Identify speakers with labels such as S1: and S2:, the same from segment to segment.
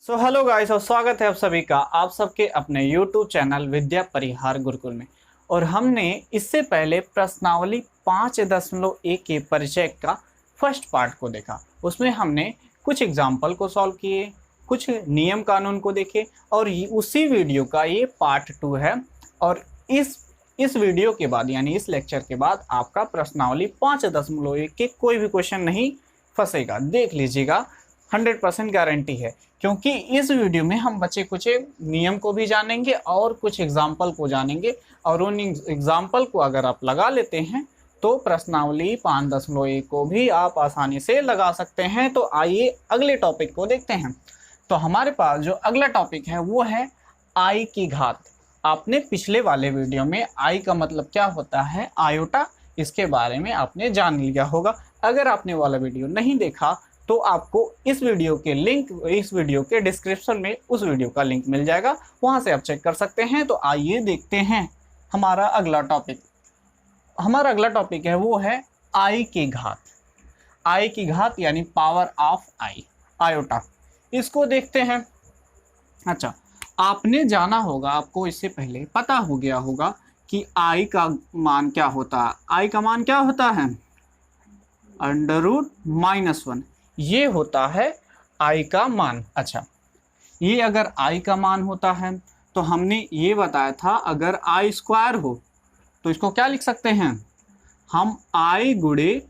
S1: Hello guys और स्वागत है आप सभी का आप सबके अपने YouTube चैनल विद्या परिहार गुरुकुल में। और हमने इससे पहले प्रश्नावली 5.1 के परिचय का फर्स्ट पार्ट को देखा। उसमें हमने कुछ एग्जाम्पल को सॉल्व किए, कुछ नियम कानून को देखे और उसी वीडियो का ये पार्ट 2 है। और इस वीडियो के बाद यानी इस लेक्चर के बाद आपका प्रश्नावली 5.1 के कोई भी क्वेश्चन नहीं फंसेगा। देख लीजिएगा, 100% गारंटी है, क्योंकि इस वीडियो में हम बच्चे कुछ नियम को भी जानेंगे और कुछ एग्जाम्पल को जानेंगे। और उन एग्जाम्पल को अगर आप लगा लेते हैं तो प्रश्नावली 5.1 को भी आप आसानी से लगा सकते हैं। तो आइए अगले टॉपिक को देखते हैं। तो हमारे पास जो अगला टॉपिक है वो है आई की घात। आपने पिछले वाले वीडियो में आई का मतलब क्या होता है, आयोटा, इसके बारे में आपने जान लिया होगा। अगर आपने वाला वीडियो नहीं देखा तो आपको इस वीडियो के डिस्क्रिप्शन में उस वीडियो का लिंक मिल जाएगा, वहां से आप चेक कर सकते हैं। तो आइए देखते हैं हमारा अगला टॉपिक। हमारा अगला टॉपिक है वो है आई की घात। आई की घात यानी पावर ऑफ आई, आयोटा, इसको देखते हैं। अच्छा, आपने जाना होगा, आपको इससे पहले पता हो गया होगा कि आई का मान क्या होता है। आई का मान क्या होता है, √-1, ये होता है आई का मान। अच्छा, ये अगर आई का मान होता है तो हमने ये बताया था अगर आई स्क्वायर हो तो इसको क्या लिख सकते हैं, हम आई गुणे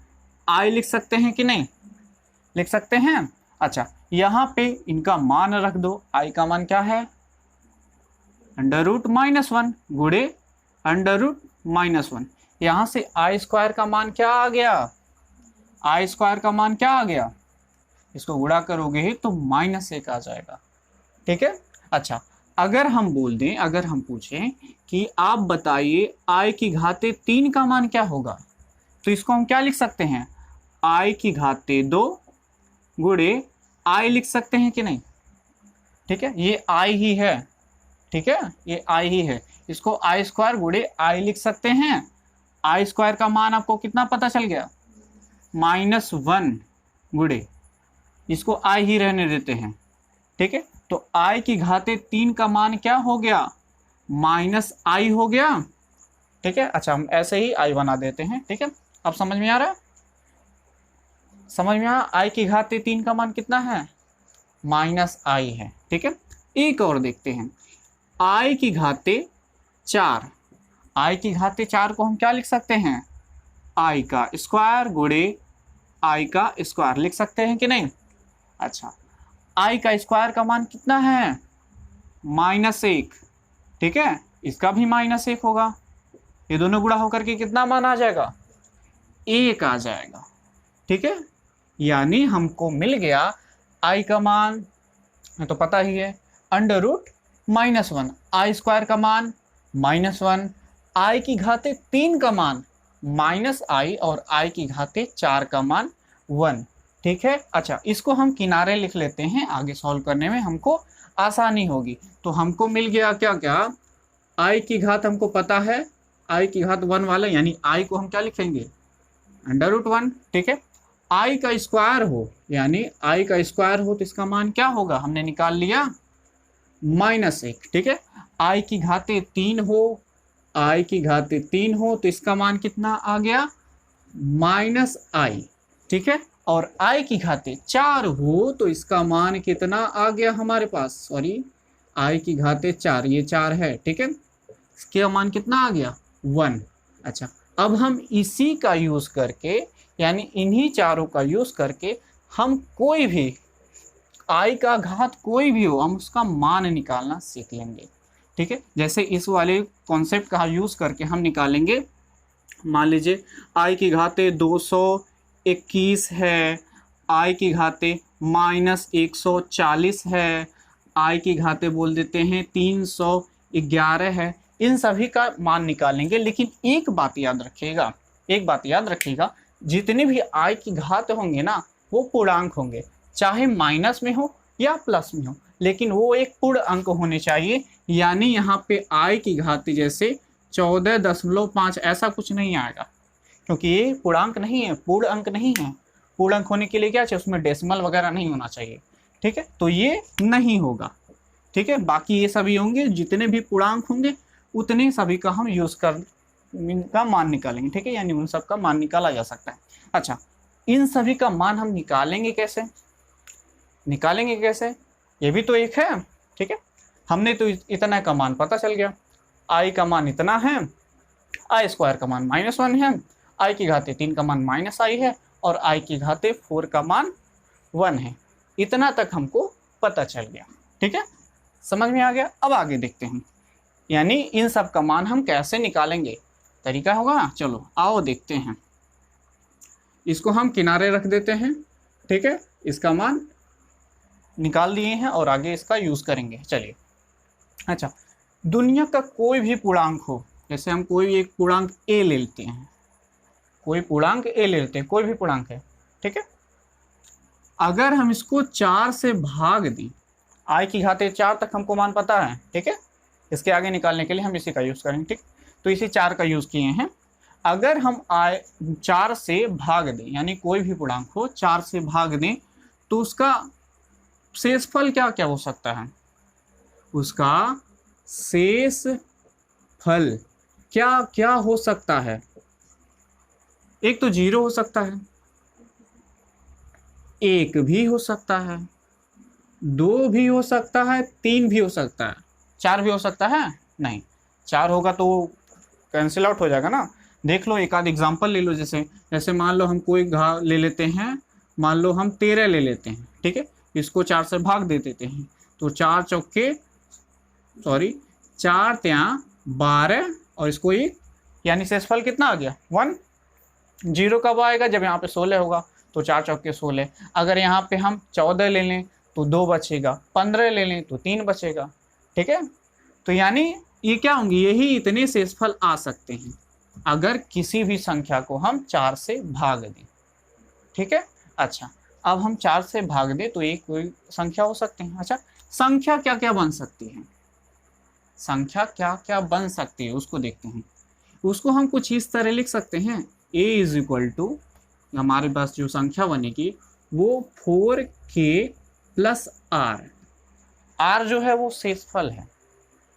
S1: आई लिख सकते हैं कि नहीं, लिख सकते हैं। अच्छा, यहाँ पे इनका मान रख दो। आई का मान क्या है, √-1 गुणे √-1। यहाँ से आई स्क्वायर का मान क्या आ गया, आई स्क्वायर का मान क्या आ गया, इसको गुणा करोगे तो -1 आ जाएगा। ठीक है। अच्छा, अगर हम बोल दें, अगर हम पूछें कि आप बताइए आई की घाते 3 का मान क्या होगा, तो इसको हम क्या लिख सकते हैं, आई की घाते 2 गुणे आई लिख सकते हैं कि नहीं। ठीक है, ये आई ही है। ठीक है, ये आई ही है। इसको आई स्क्वायर गुणे आई लिख सकते हैं। आई स्क्वायर का मान आपको कितना पता चल गया, -1 गुणे, इसको आई ही रहने देते हैं। ठीक है, तो आई की घाते 3 का मान क्या हो गया, -i हो गया। ठीक है। अच्छा, हम ऐसे ही आई बना देते हैं। ठीक है, अब समझ में आ रहा है, समझ में आया। आई की घाते 3 का मान कितना है, -i है। ठीक है, एक और देखते हैं, आई की घाते 4। आई की घाते 4 को हम क्या लिख सकते हैं, आई का स्क्वायर गुणे आई का स्क्वायर लिख सकते हैं कि नहीं। अच्छा, आई का स्क्वायर का मान कितना है, -1। ठीक है, इसका भी -1 होगा। ये दोनों गुणा होकर के कितना मान आ जाएगा, 1 आ जाएगा। ठीक है, यानी हमको मिल गया आई का मान तो पता ही है, √-1, आई स्क्वायर का मान -1, आई की घाते 3 का मान -i और आई की घाते 4 का मान 1। ठीक है। अच्छा, इसको हम किनारे लिख लेते हैं, आगे सॉल्व करने में हमको आसानी होगी। तो हमको मिल गया क्या क्या, आई की घात हमको पता है, आई की घात 1 वाला, यानी आई को हम क्या लिखेंगे, √1। ठीक है, आई का स्क्वायर हो, यानी आई का स्क्वायर हो तो इसका मान क्या होगा, हमने निकाल लिया -1। ठीक है, आई की घाते 3 हो, आई की घाते 3 हो तो इसका मान कितना आ गया, -i। ठीक है, और आई की घाते 4 हो तो इसका मान कितना आ गया हमारे पास, सॉरी, आई की घाते 4, ये 4 है। ठीक है, इसका मान कितना आ गया, 1। अच्छा, अब हम इसी का यूज करके, यानी इन्हीं चारों का यूज करके हम कोई भी आई का घात कोई भी हो, हम उसका मान निकालना सीख लेंगे। ठीक है, जैसे इस वाले कॉन्सेप्ट का यूज करके हम निकालेंगे। मान लीजिए आई की घाते 221 है, आई की घाते -140 है, आई की घाते बोल देते हैं 311 है। इन सभी का मान निकालेंगे। लेकिन एक बात याद रखिएगा, एक बात याद रखिएगा, जितने भी आई की घात होंगे ना वो पूर्णांक होंगे, चाहे माइनस में हो या प्लस में हो, लेकिन वो एक पूर्ण अंक होने चाहिए। यानी यहाँ पे आई की घाती जैसे 14.5 ऐसा कुछ नहीं आएगा, क्योंकि ये पूर्णांक नहीं है, पूर्ण अंक नहीं है। पूर्ण अंक होने के लिए क्या चाहिए, उसमें डेसिमल वगैरह नहीं होना चाहिए। ठीक है, तो ये नहीं होगा। ठीक है, बाकी ये सभी होंगे, जितने भी पूर्णांक होंगे उतने सभी का हम यूज कर का मान निकालेंगे। ठीक है, यानी उन सब का मान निकाला जा सकता है। अच्छा, इन सभी का मान हम निकालेंगे कैसे, ये भी तो एक है। ठीक है, हमने तो इतना का मान पता चल गया, आई का मान इतना है, आई स्क्वायर का मान -1 है, आई की घाते 3 का मान -i है, और आई की घाते 4 का मान 1 है। इतना तक हमको पता चल गया। ठीक है, समझ में आ गया। अब आगे देखते हैं, यानी इन सब का मान हम कैसे निकालेंगे, तरीका होगा ना। चलो आओ देखते हैं। इसको हम किनारे रख देते हैं। ठीक है, इसका मान निकाल दिए हैं और आगे इसका यूज करेंगे। चलिए, अच्छा, दुनिया का कोई भी पूर्णांक हो, जैसे हम कोई एक पूर्णांक ए ले लेते हैं, कोई भी पूर्णांक है। ठीक है, अगर हम इसको 4 से भाग दें, आई की घाते 4 तक हमको मान पता है। ठीक है, इसके आगे निकालने के लिए हम इसी का यूज करेंगे। ठीक, तो इसी 4 का यूज किए हैं। अगर हम 4 से भाग दें, यानी कोई भी पूर्णांक हो 4 से भाग दें, तो उसका शेषफल क्या क्या हो सकता है, उसका शेषफल क्या क्या हो सकता है। एक तो 0 हो सकता है, 1 भी हो सकता है, 2 भी हो सकता है, 3 भी हो सकता है, 4 भी हो सकता है। नहीं, 4 होगा तो कैंसिल आउट हो जाएगा ना। देख लो, एक आध एग्जांपल ले लो। जैसे मान लो हम कोई घा ले लेते हैं, मान लो हम 13 ले लेते हैं। ठीक है, इसको 4 से भाग दे देते हैं, तो 4 3 12 और इसको 1, यानी शेषफल कितना आ गया 1। 0 कब आएगा, जब यहाँ पे 16 होगा, तो 4 16। अगर यहाँ पे हम 14 ले लें तो 2 बचेगा, 15 ले लें तो 3 बचेगा। ठीक है, तो यानी ये क्या होंगे, यही इतने शेषफल आ सकते हैं अगर किसी भी संख्या को हम 4 से भाग दें। ठीक है, अच्छा, अब हम 4 से भाग दें तो एक कोई संख्या हो सकते हैं। अच्छा, संख्या क्या क्या बन सकती है, उसको देखते हैं। उसको हम कुछ इस तरह लिख सकते हैं, a = हमारे पास जो संख्या बनेगी वो 4k + r जो है वो शेषफल है।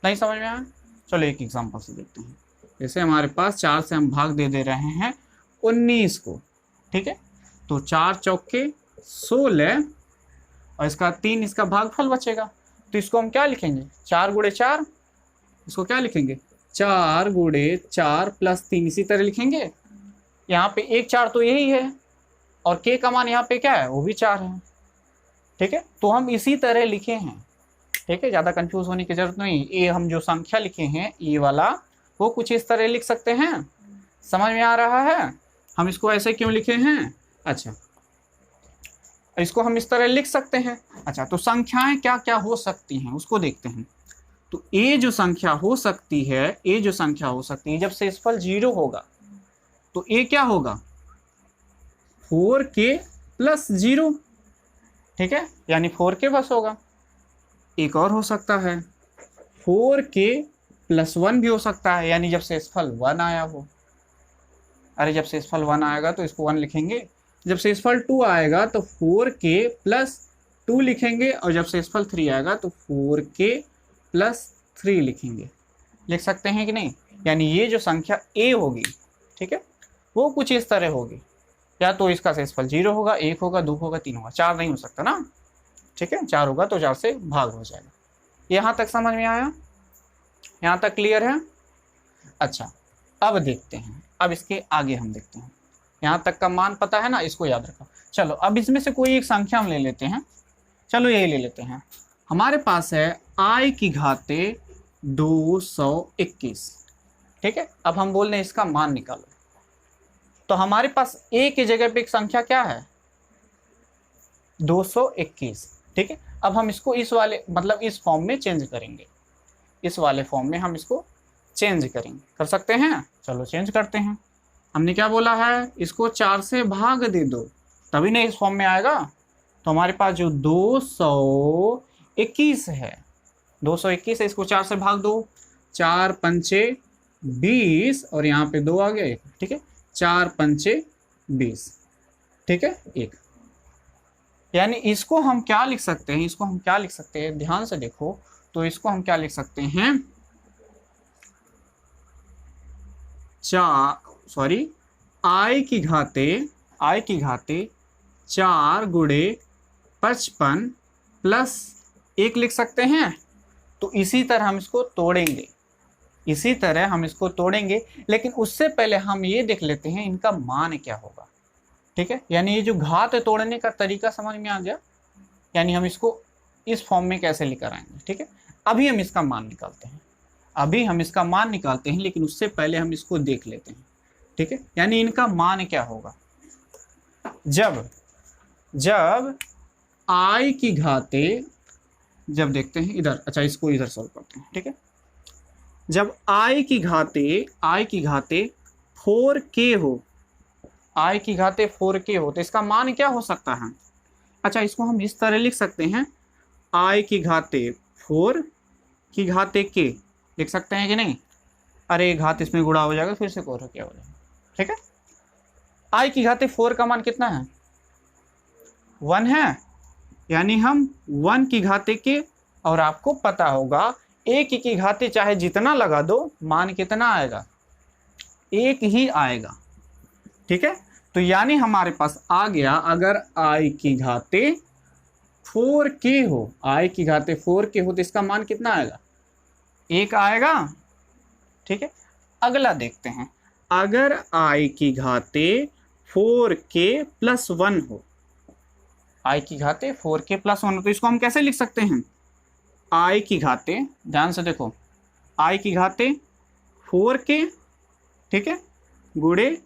S1: नहीं समझ में आया? चलो एक एग्जांपल से देखते हैं। जैसे हमारे पास 4 से हम भाग दे रहे हैं 19 को। ठीक है, तो 4 चौके 16 और इसका 3 इसका भागफल बचेगा, तो इसको हम क्या लिखेंगे, 4 × 4, इसको क्या लिखेंगे 4 × 4 + 3, इसी तरह लिखेंगे। यहाँ पे 1 4 तो यही है, और k का मान यहाँ पे क्या है, वो भी 4 है। ठीक है, तो हम इसी तरह लिखे हैं। ठीक है, ज़्यादा कंफ्यूज होने की जरूरत नहीं। ये हम जो संख्या लिखे हैं ये वाला, वो कुछ इस तरह लिख सकते हैं। समझ में आ रहा है हम इसको ऐसे क्यों लिखे हैं? अच्छा, इसको हम इस तरह लिख सकते हैं। अच्छा, तो संख्याएं क्या क्या हो सकती हैं उसको देखते हैं। तो ये जो संख्या हो सकती है, जब शेषफल 0 होगा तो ये क्या होगा 4k + 0। ठीक है, यानी 4k बस होगा। एक और हो सकता है 4k + 1 भी हो सकता है, यानी जब शेषफल 1 आया हो। अरे जब शेषफल 1 आएगा तो इसको 1 लिखेंगे, जब शेषफल 2 आएगा तो 4k + 2 लिखेंगे, और जब शेषफल 3 आएगा तो 4k + 3 लिखेंगे। लिख सकते हैं कि नहीं? यानी ये जो संख्या a होगी, ठीक है, वो कुछ इस तरह होगी। या तो इसका शेषफल 0 होगा, 1 होगा, 2 होगा, 3 होगा, 4 नहीं हो सकता ना। ठीक है, 4 होगा तो 4 से भाग हो जाएगा। यहाँ तक समझ में आया? यहाँ तक क्लियर है? अच्छा, अब देखते हैं, अब इसके आगे हम देखते हैं। यहाँ तक का मान पता है ना, इसको याद रखो। चलो अब इसमें से कोई एक संख्या हम ले लेते हैं। चलो यही ले लेते हैं। हमारे पास है i की घाते 221। ठीक है, अब हम बोल रहे हैं इसका मान निकालो। तो हमारे पास a की जगह पे एक संख्या क्या है 221। ठीक है, अब हम इसको इस वाले मतलब इस फॉर्म में चेंज करेंगे। इस वाले फॉर्म में हम इसको चेंज करेंगे। कर सकते हैं? चलो चेंज करते हैं। हमने क्या बोला है, इसको 4 से भाग दे दो तभी ना इस फॉर्म में आएगा। तो हमारे पास जो 221 है, 221 है, इसको 4 से भाग दो, 4 पंचे 20 और यहाँ पे 2 आ गया 1। ठीक है, 4 पंचे 20। ठीक है, 1। यानी इसको हम क्या लिख सकते हैं, इसको हम क्या लिख सकते हैं, ध्यान से देखो, तो इसको हम क्या लिख सकते हैं, आई की घाते 4 गुणे 55 प्लस 1 लिख सकते हैं। तो इसी तरह हम इसको तोड़ेंगे, लेकिन उससे पहले हम ये देख लेते हैं इनका मान क्या होगा। ठीक है, यानी ये जो घात तोड़ने का तरीका समझ में आ गया, यानी हम इसको इस फॉर्म में कैसे लेकर आएंगे। ठीक है, अभी हम इसका मान निकालते हैं, लेकिन उससे पहले हम इसको देख लेते हैं। ठीक है, यानी इनका मान क्या होगा, जब आई की घाते, जब देखते हैं इधर, अच्छा इसको इधर सॉल्व करते हैं। ठीक है, जब आई की घाते 4k हो, आई की घाते 4k हो, तो इसका मान क्या हो सकता है। अच्छा, इसको हम इस तरह लिख सकते हैं, आई की घाते 4 की घाते k लिख सकते हैं कि नहीं। अरे घात इसमें गुणा हो जाएगा, फिर से क्या हो जाएगा। ठीक है, आई की घाते 4 का मान कितना है, 1 है, यानी हम 1 की घाते के, और आपको पता होगा 1 की घाते चाहे जितना लगा दो, मान कितना आएगा, 1 ही आएगा। ठीक है, तो यानी हमारे पास आ गया, अगर आई की घाते 4k हो, तो इसका मान कितना आएगा, 1 आएगा। ठीक है, अगला देखते हैं, अगर आई की घाते 4k प्लस 1 हो, आई की घाते 4k प्लस 1 हो, तो इसको हम कैसे लिख सकते हैं, आई की घाते, ध्यान से देखो, आई की घाते 4k, ठीक है, गुणे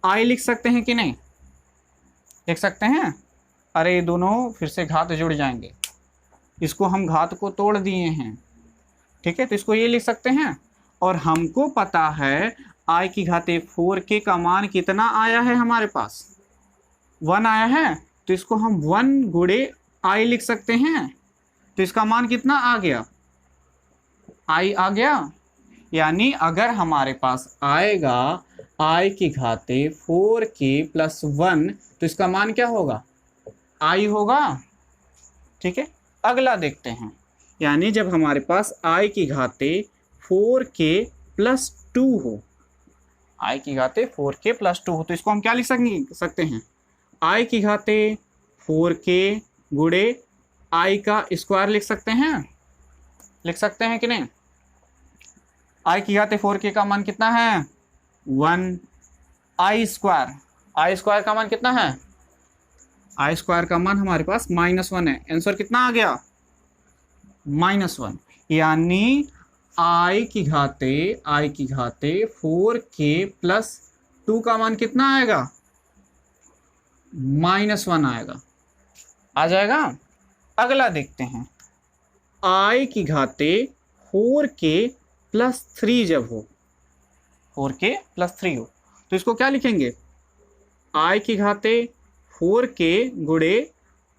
S1: आई लिख सकते हैं कि नहीं, लिख सकते हैं। अरे ये दोनों फिर से घात जुड़ जाएंगे, इसको हम घात को तोड़ दिए हैं। ठीक है, तो इसको ये लिख सकते हैं, और हमको पता है आई की घाते 4k का मान कितना आया है, हमारे पास 1 आया है, तो इसको हम 1 गुणे आई लिख सकते हैं। तो इसका मान कितना आ गया, आई आ गया। यानी अगर हमारे पास आएगा आई की घाते 4k प्लस 1, तो इसका मान क्या होगा, आई होगा। ठीक है, अगला देखते हैं, यानी जब हमारे पास आई की घाते 4k प्लस 2 हो, आई की घाते 4k प्लस 2 हो, तो इसको हम क्या लिख सकते हैं, आई की घाते 4k गुणे आई का स्क्वायर लिख सकते हैं कि नहीं। आई की घाते 4k का मान कितना है, 1, आई स्क्वायर का मान कितना है, आई स्क्वायर का मान हमारे पास -1 है। आंसर कितना आ गया, -1। यानी आई की घाते 4k प्लस 2 का मान कितना आएगा, -1 आएगा, आ जाएगा। अगला देखते हैं, आई की घाते 4k प्लस 3 जब हो, 4k प्लस 3 हो, तो इसको क्या लिखेंगे, आई की घाते 4k गुणे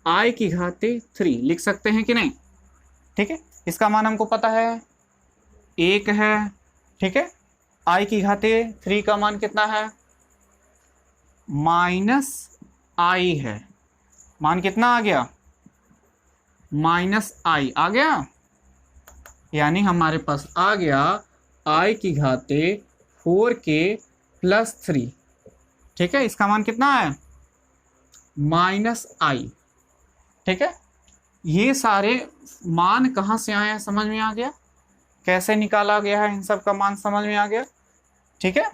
S1: आई की घाते 3 लिख सकते हैं कि नहीं। ठीक है, इसका मान हमको पता है 1 है। ठीक है, आई की घाते 3 का मान कितना है, -i है, मान कितना आ गया, -i आ गया। यानी हमारे पास आ गया आई की घाते 4k प्लस 3। ठीक है, इसका मान कितना है, -i। ठीक है, ये सारे मान कहाँ से आए हैं समझ में आ गया, कैसे निकाला गया है, इन सब का मान समझ में आ गया। ठीक है,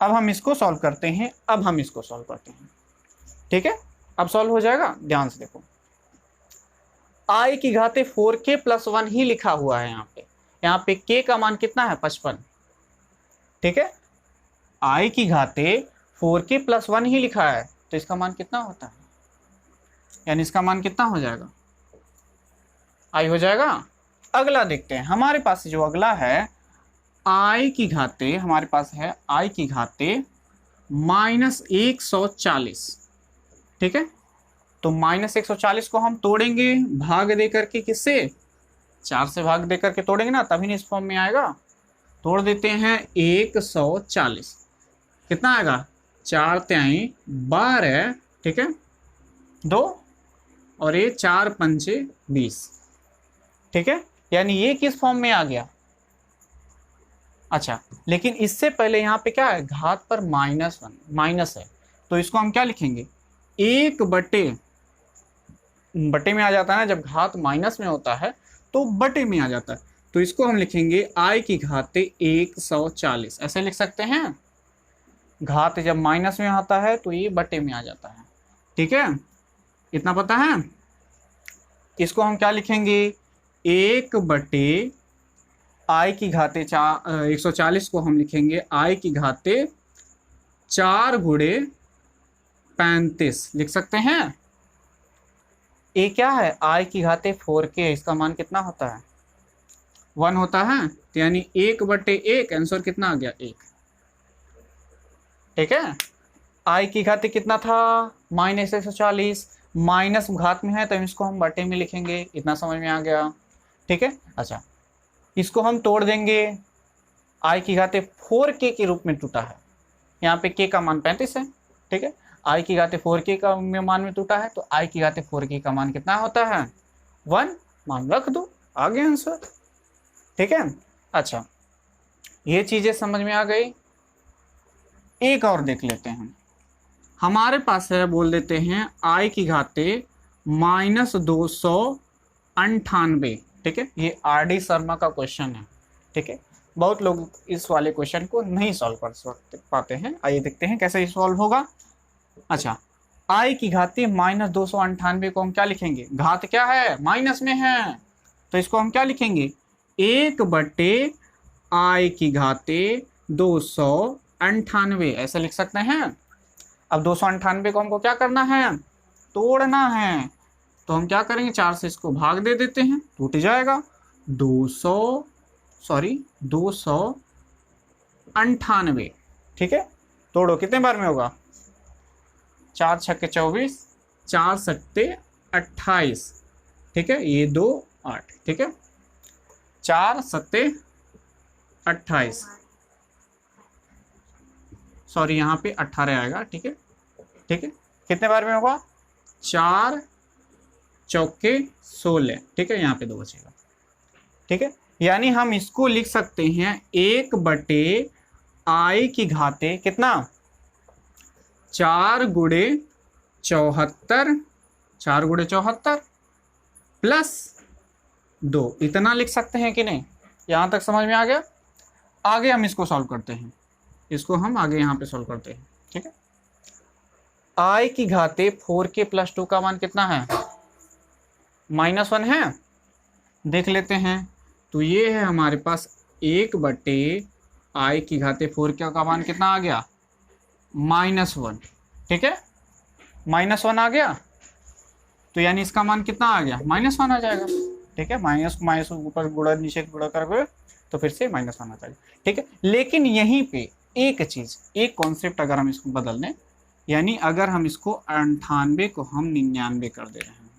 S1: अब हम इसको सॉल्व करते हैं, ठीक है, अब सॉल्व हो जाएगा। ध्यान से देखो, आई की घाते 4k प्लस 1 ही लिखा हुआ है यहाँ पे k का मान कितना है, 55। ठीक है, आई की घाते 4k प्लस 1 ही लिखा है, तो इसका मान कितना होता है, यानी इसका मान कितना हो जाएगा, आई हो जाएगा। अगला देखते हैं, हमारे पास जो अगला है आई की घाते, हमारे पास है आई की घाते -140। ठीक है, तो -140 को हम तोड़ेंगे भाग दे करके, किससे, 4 से भाग दे करके तोड़ेंगे ना, तभी इस फॉर्म में आएगा। तोड़ देते हैं 140, कितना आएगा, 4 तिहाई 12। ठीक है, 2 और ये 4 पंचे 20, ठीक है, यानी ये किस फॉर्म में आ गया। अच्छा, लेकिन इससे पहले यहाँ पे क्या है, घात पर -1 माइनस है, तो इसको हम क्या लिखेंगे, 1 बटे में आ जाता है ना, जब घात माइनस में होता है तो बटे में आ जाता है, तो इसको हम लिखेंगे i की घाते 140, ऐसे लिख सकते हैं। घात जब माइनस में आता है तो ये बटे में आ जाता है, ठीक है, इतना पता है। इसको हम क्या लिखेंगे, 1 बटे i की घाते 140 को हम लिखेंगे i की घाते 4 गुणे 35 लिख सकते हैं। ये क्या है, i की घाते 4k, इसका मान कितना होता है, 1 होता है, तो यानी 1 बटे 1, आंसर कितना आ गया, 1, ठीक है। i की घाते कितना था, -140, माइनस घात में है तो इसको हम बटे में लिखेंगे, इतना समझ में आ गया, ठीक है। अच्छा, इसको हम तोड़ देंगे, i की घाते 4k के रूप में टूटा है, यहाँ पे k का मान 35 है, ठीक है, i की घाते 4k का मान में टूटा है, तो i की घाते 4k का मान कितना होता है, 1, मान रख दो, आ गया आंसर, ठीक है। अच्छा, ये चीजें समझ में आ गई। एक और देख लेते हैं, हमारे पास है, बोल देते हैं i की घाते -298, ठीक है, ये RD शर्मा का क्वेश्चन है, ठीक है, बहुत लोग इस वाले क्वेश्चन को नहीं सॉल्व कर पाते हैं, आइए देखते हैं कैसे सॉल्व होगा। अच्छा, i की घाते -298 को हम क्या लिखेंगे, घात क्या है, माइनस में है, तो इसको हम क्या लिखेंगे, 1 बटे i की घाते 298, ऐसे लिख सकते हैं। अब 298 को हमको क्या करना है, तोड़ना है, तो हम क्या करेंगे, 4 से इसको भाग दे देते हैं, टूट जाएगा, 298, ठीक है, तोड़ो, कितने बार में होगा, 4 छक्के 24, 4 सत्ते 28, ठीक है, ये 2 8, ठीक है, 4 सत्ते 28, सॉरी यहाँ पे 18 आएगा, ठीक है, ठीक है, कितने बार में होगा, 4 चौके 16, ठीक है, यहाँ पे 2 बचेगा, ठीक है, यानी हम इसको लिख सकते हैं 1 बटे i की घाते कितना, 4 गुणे 74, 4 गुणे 74 प्लस 2, इतना लिख सकते हैं कि नहीं, यहाँ तक समझ में आ गया। आगे हम इसको सॉल्व करते हैं, इसको हम आगे यहाँ पे सॉल्व करते हैं, ठीक है। i की घाते 4k + 2 का मान कितना है, -1 है, देख लेते हैं, तो ये है हमारे पास 1 बटे i की घाते 4k का मान कितना आ गया, -1, ठीक है, -1 आ गया, तो यानी इसका मान कितना आ गया, -1 आ जाएगा, ठीक है, माइनस माइनस ऊपर गुणा नीचे गुणा करके तो फिर से -1 आ जाएगा, ठीक है। लेकिन यहीं पे एक चीज, एक कॉन्सेप्ट अगर हम इसको बदल लें, यानी अगर हम इसको 98 को हम 99 कर दे रहे हैं,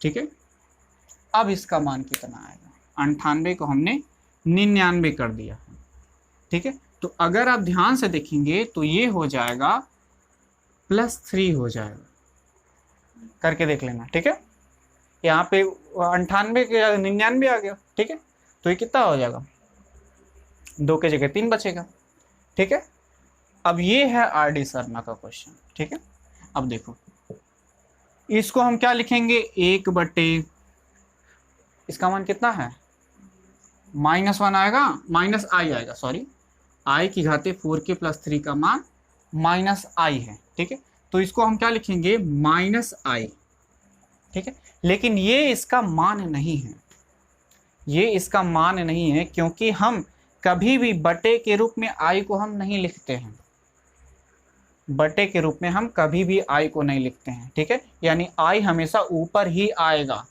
S1: ठीक है, अब इसका मान कितना आएगा, 98 को हमने 99 कर दिया, ठीक है, तो अगर आप ध्यान से देखेंगे तो ये हो जाएगा +3 हो जाएगा, करके देख लेना, ठीक है, यहाँ पे 98 के 99 आ गया, ठीक है, तो ये कितना हो जाएगा, 2 के जगह 3 बचेगा, ठीक है। अब ये है RD शर्मा का क्वेश्चन, ठीक है। अब देखो, इसको हम क्या लिखेंगे, 1 बटे, इसका मान कितना है, -1 आएगा, -i आएगा, सॉरी, i की घाते 4k + 3 का मान -i है, ठीक है, तो इसको हम क्या लिखेंगे, -i, ठीक है। लेकिन ये इसका मान नहीं है, ये इसका मान नहीं है, क्योंकि हम कभी भी बटे के रूप में i को हम नहीं लिखते हैं, बटे के रूप में हम कभी भी i को नहीं लिखते हैं, ठीक है, यानी i हमेशा ऊपर ही आएगा,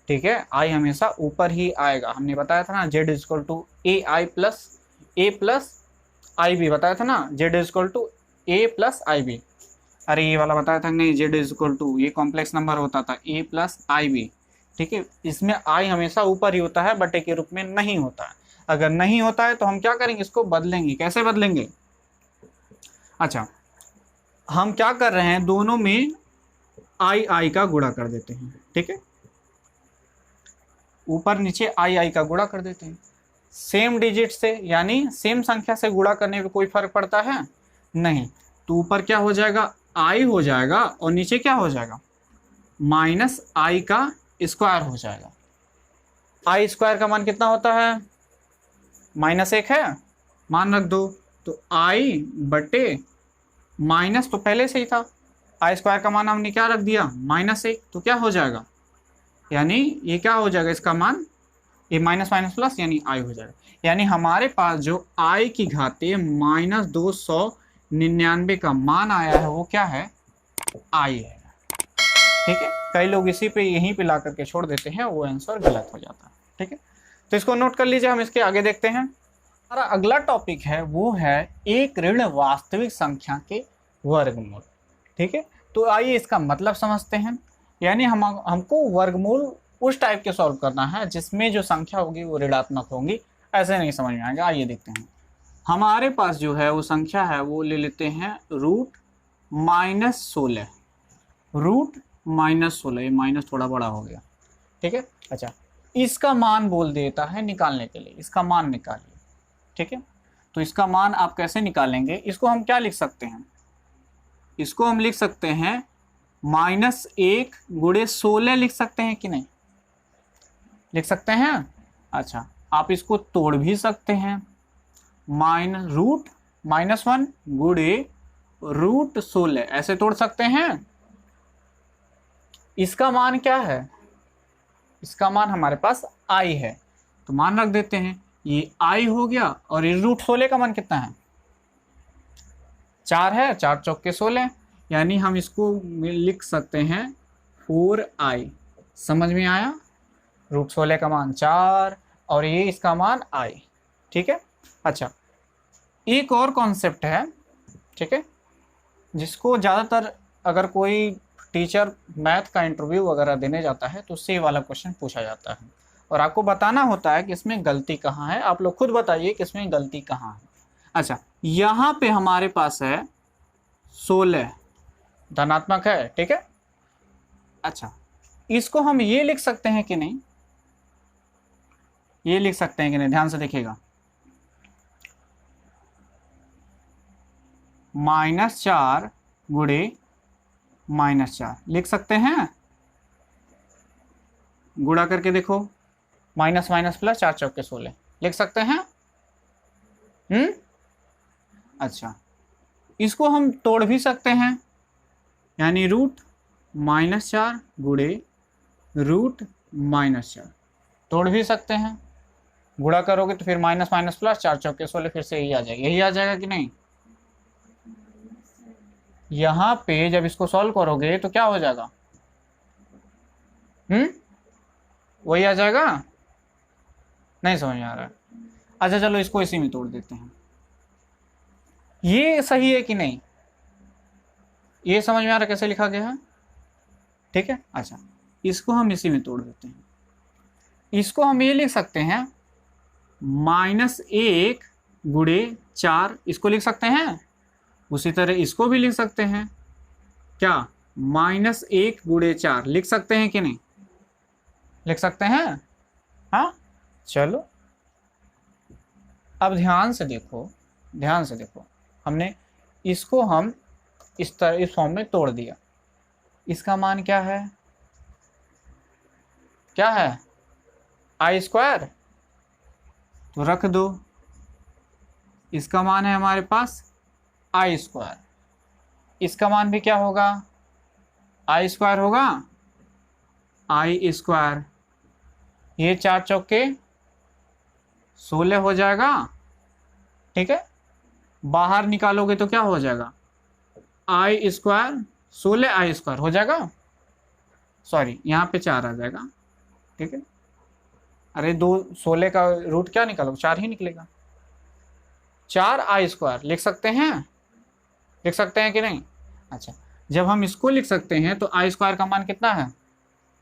S1: ठीक है, i हमेशा ऊपर ही आएगा, हमने बताया था ना, z = ai + ib बताया था ना, z = a + ib, अरे ये वाला बताया था नहीं, z = ये कॉम्प्लेक्स नंबर होता था a + ib, ठीक है, इसमें i हमेशा ऊपर ही होता है, बटे के रूप में नहीं होता है। अगर नहीं होता है तो हम क्या करेंगे, इसको बदलेंगे, कैसे बदलेंगे, अच्छा, हम क्या कर रहे हैं, दोनों में आई का गुणा कर देते हैं, ठीक है, ऊपर नीचे आई का गुणा कर देते हैं। सेम डिजिट से यानी सेम संख्या से गुणा करने में कोई फर्क पड़ता है नहीं, तो ऊपर क्या हो जाएगा, आई हो जाएगा और नीचे क्या हो जाएगा, माइनस आई का स्क्वायर हो जाएगा। आई स्क्वायर का मान कितना होता है, -1 है, मान रख दो, तो आई बटे माइनस तो पहले से ही था, आई स्क्वायर का मान हमने क्या रख दिया, -1, तो क्या हो जाएगा, यानी ये क्या हो जाएगा, इसका मान ये माइनस माइनस प्लस यानी आई हो जाएगा। यानी हमारे पास जो आई की घाते -299 का मान आया है वो क्या है, आई है, ठीक है। कई लोग इसी पे यहीं पे ला करके छोड़ देते हैं, वो आंसर गलत हो जाता है, ठीक है। तो इसको नोट कर लीजिए, हम इसके आगे देखते हैं। हमारा अगला टॉपिक है वो है एक ऋण वास्तविक संख्या के वर्गमूल, ठीक है। तो आइए इसका मतलब समझते हैं। यानी हमको वर्गमूल उस टाइप के सॉल्व करना है जिसमें जो संख्या होगी वो ऋणात्मक होंगी, ऐसे नहीं समझ में आएगा। आइए देखते हैं। हमारे पास जो है वो संख्या है वो ले लेते हैं √-16, √-16, ये माइनस थोड़ा बड़ा हो गया, ठीक है। अच्छा, इसका मान बोल देता है निकालने के लिए, इसका मान निकालिए, ठीक है। तो इसका मान आप कैसे निकालेंगे, इसको हम क्या लिख सकते हैं, इसको हम लिख सकते हैं -1 × 16 लिख सकते हैं कि नहीं, लिख सकते हैं। अच्छा, आप इसको तोड़ भी सकते हैं, -1 × √16 ऐसे तोड़ सकते हैं। इसका मान क्या है, इसका मान हमारे पास आई है, तो मान रख देते हैं, ये आई हो गया। और ये √16 का मान कितना है, 4 है, 4 चौके 16, यानी हम इसको लिख सकते हैं 4i। समझ में आया, √16 का मान 4 और ये इसका मान i, ठीक है। अच्छा, एक और कॉन्सेप्ट है, ठीक है, जिसको ज़्यादातर अगर कोई टीचर मैथ का इंटरव्यू वगैरह देने जाता है तो उससे ये वाला क्वेश्चन पूछा जाता है और आपको बताना होता है कि इसमें गलती कहाँ है। आप लोग खुद बताइए कि इसमें गलती कहाँ है। अच्छा, यहाँ पे हमारे पास है 16 धनात्मक है, ठीक है। अच्छा, इसको हम ये लिख सकते हैं कि नहीं, ये लिख सकते हैं कि नहीं, ध्यान से देखिएगा, -4 × -4 लिख सकते हैं। गुणा करके देखो, माइनस माइनस प्लस 4 चौके 16 लिख सकते हैं। अच्छा, इसको हम तोड़ भी सकते हैं, यानी √-4 × √-4 तोड़ भी सकते हैं। गुणा करोगे तो फिर माइनस माइनस प्लस 4 चौके 16 फिर से यही आ जाएगा, यही आ जाएगा कि नहीं। यहाँ पे जब इसको सॉल्व करोगे तो क्या हो जाएगा, वही आ जाएगा, नहीं समझ में आ रहा है। अच्छा चलो, इसको इसी में तोड़ देते हैं, ये सही है कि नहीं, ये समझ में आ रहा कैसे लिखा गया है, ठीक है। अच्छा, इसको हम इसी में तोड़ देते हैं, इसको हम ये लिख सकते हैं -1 × 4 इसको लिख सकते हैं। उसी तरह इसको भी लिख सकते हैं, क्या, -1 × 4 लिख सकते हैं कि नहीं, लिख सकते हैं। हाँ, चलो अब ध्यान से देखो, ध्यान से देखो, हमने इसको हम इस तरह इस फॉर्म में तोड़ दिया। इसका मान क्या है, क्या है, i², तो रख दो। इसका मान है हमारे पास i², इसका मान भी क्या होगा, i² होगा, i²। ये 4 चौके 16 हो जाएगा, ठीक है। बाहर निकालोगे तो क्या हो जाएगा, i² 16 i² हो जाएगा, सॉरी यहाँ पे 4 आ जाएगा, ठीक है। अरे 16 का रूट क्या निकालो, 4 ही निकलेगा। 4 i² लिख सकते हैं, लिख सकते हैं कि नहीं। अच्छा, जब हम इसको लिख सकते हैं तो i² का मान कितना है,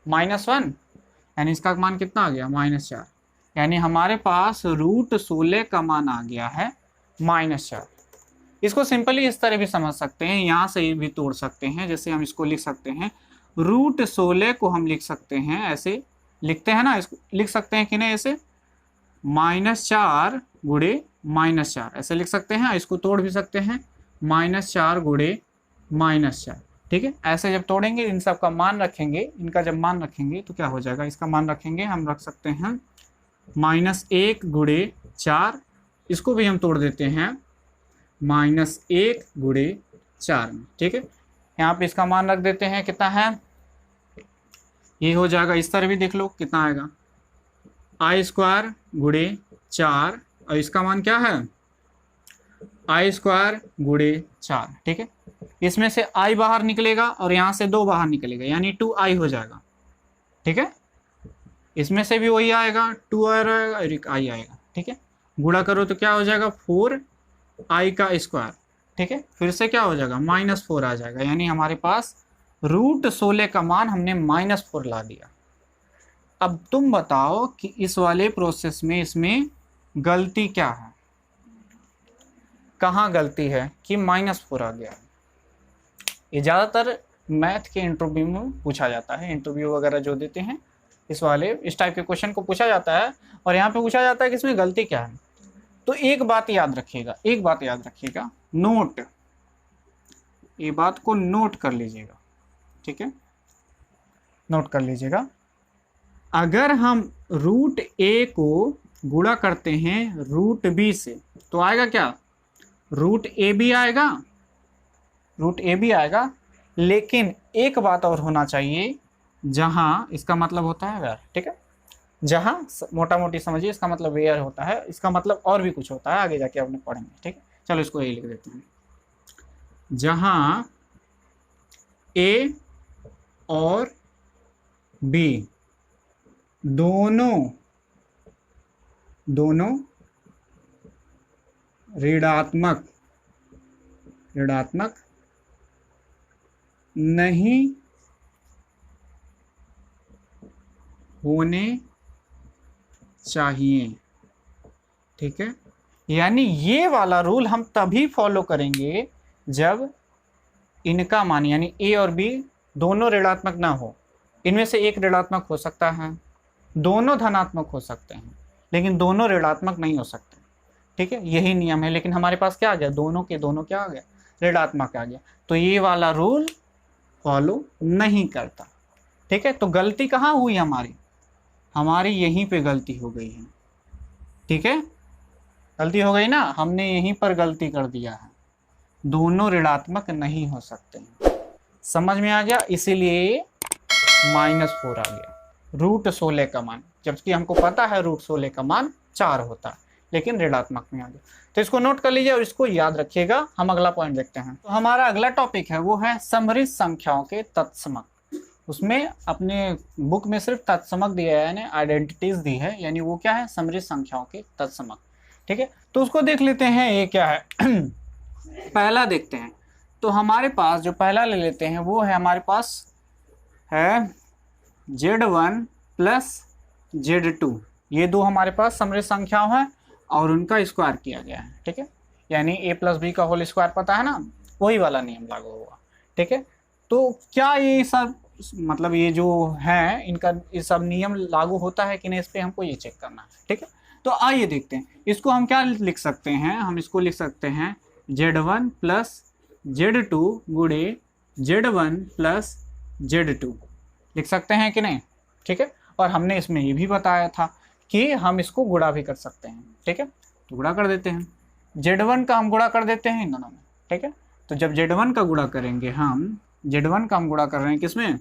S1: -1, यानी इसका मान कितना आ गया, -4, यानी हमारे पास √16 का मान आ गया है -4। इसको सिंपली इस तरह भी समझ सकते हैं, यहाँ से भी तोड़ सकते हैं। जैसे हम इसको लिख सकते हैं √16 को हम लिख सकते हैं, ऐसे लिखते हैं ना, इसको लिख सकते हैं कि नहीं, ऐसे -4 गुणे -4 ऐसे लिख सकते हैं। इसको तोड़ भी सकते हैं, -4 गुणे -4, ठीक है। ऐसे जब तोड़ेंगे, इन सब का मान रखेंगे, इनका जब मान रखेंगे तो क्या हो जाएगा, इसका मान रखेंगे, हम रख सकते हैं -1 गुणे 4, इसको भी हम तोड़ देते हैं -1 गुणे 4 में, ठीक है। यहाँ पे इसका मान रख देते हैं, कितना है, ये हो जाएगा, इस तरह भी देख लो कितना आएगा, I² गुणे 4, और इसका मान क्या है, I² गुणे 4, ठीक है। इसमें से I बाहर निकलेगा और यहाँ से 2 बाहर निकलेगा, यानी 2I हो जाएगा, ठीक है। इसमें से भी वही आएगा, 2 और एक I आएगा, ठीक है। गुणा करो तो क्या हो जाएगा, 4I², ठीक है। फिर से क्या हो जाएगा, -4 आ जाएगा, यानी हमारे पास √16 का मान हमने -4 ला दिया। अब तुम बताओ कि इस वाले प्रोसेस में इसमें गलती क्या है, कहाँ गलती है कि -4 आ गया। ये ज़्यादातर मैथ के इंटरव्यू में पूछा जाता है, इंटरव्यू वगैरह जो देते हैं इस टाइप के क्वेश्चन को पूछा जाता है, और यहाँ पे पूछा जाता है कि इसमें गलती क्या है। तो एक बात याद रखिएगा, नोट, ये बात को नोट कर लीजिएगा, ठीक है, नोट कर लीजिएगा। अगर हम √a को गुणा करते हैं √b से तो आएगा क्या, √ab आएगा, लेकिन एक बात और होना चाहिए, जहां इसका मतलब होता है वेयर, ठीक है, जहां मोटा मोटी समझिए, इसका मतलब वेयर होता है, इसका मतलब और भी कुछ होता है, आगे जाके आपने पढ़ेंगे, ठीक है। चलो इसको यही लिख देते हैं, जहां a और b दोनों ऋणात्मक नहीं होने चाहिए, ठीक है। यानी ये वाला रूल हम तभी फॉलो करेंगे जब इनका मान, यानी a और b दोनों ऋणात्मक ना हो। इनमें से एक ऋणात्मक हो सकता है, दोनों धनात्मक हो सकते हैं, लेकिन दोनों ऋणात्मक नहीं हो सकते, ठीक है। यही नियम है, लेकिन हमारे पास क्या आ गया, दोनों के दोनों क्या आ गया, ऋणात्मक आ गया, तो ये वाला रूल फॉलो नहीं करता, ठीक है। तो गलती कहाँ हुई, हमारी यहीं पे गलती हो गई है, ठीक है, गलती हो गई ना, हमने यहीं पर गलती कर दिया है, दोनों ऋणात्मक नहीं हो सकते हैं। समझ में आ गया, इसीलिए -4 आ गया √16 का मान, जबकि हमको पता है √16 का मान 4 होता है, लेकिन ऋणात्मक में आ गया। तो इसको नोट कर लीजिए और इसको याद रखिएगा। हम अगला पॉइंट देखते हैं। तो हमारा अगला टॉपिक है वो है समृद्ध संख्याओं के तत्समक। उसमें अपने बुक में सिर्फ तत्समक दिया है, यानी आइडेंटिटीज दी है, यानी वो क्या है, समृद्ध संख्याओं के तत्समक, ठीक है। तो उसको देख लेते हैं, ये क्या है पहला देखते हैं। तो हमारे पास जो पहला ले लेते हैं वो है, हमारे पास है Z1 प्लस Z2, ये दो हमारे पास समृद्ध संख्याओं हैं और उनका स्क्वायर किया गया है, ठीक है। यानी a + b का होल स्क्वायर पता है ना, वही वाला नियम लागू होगा, ठीक है। तो क्या ये सब मतलब ये जो है इनका ये सब नियम लागू होता है कि नहीं, इस पर हमको ये चेक करना है, ठीक है। तो आइए देखते हैं, इसको हम क्या लिख सकते हैं, हम इसको लिख सकते हैं Z1 प्लस Z2 गुणे Z1 प्लस Z2 लिख सकते हैं कि नहीं, ठीक है। और हमने इसमें ये भी बताया था कि हम इसको गुणा भी कर सकते हैं, ठीक है। तो गुणा कर देते हैं, Z1 का हम गुणा कर देते हैं इन दोनों में, ठीक है। तो जब Z1 का गुणा करेंगे हम, Z1 का हम गुणा कर रहे हैं किसमें,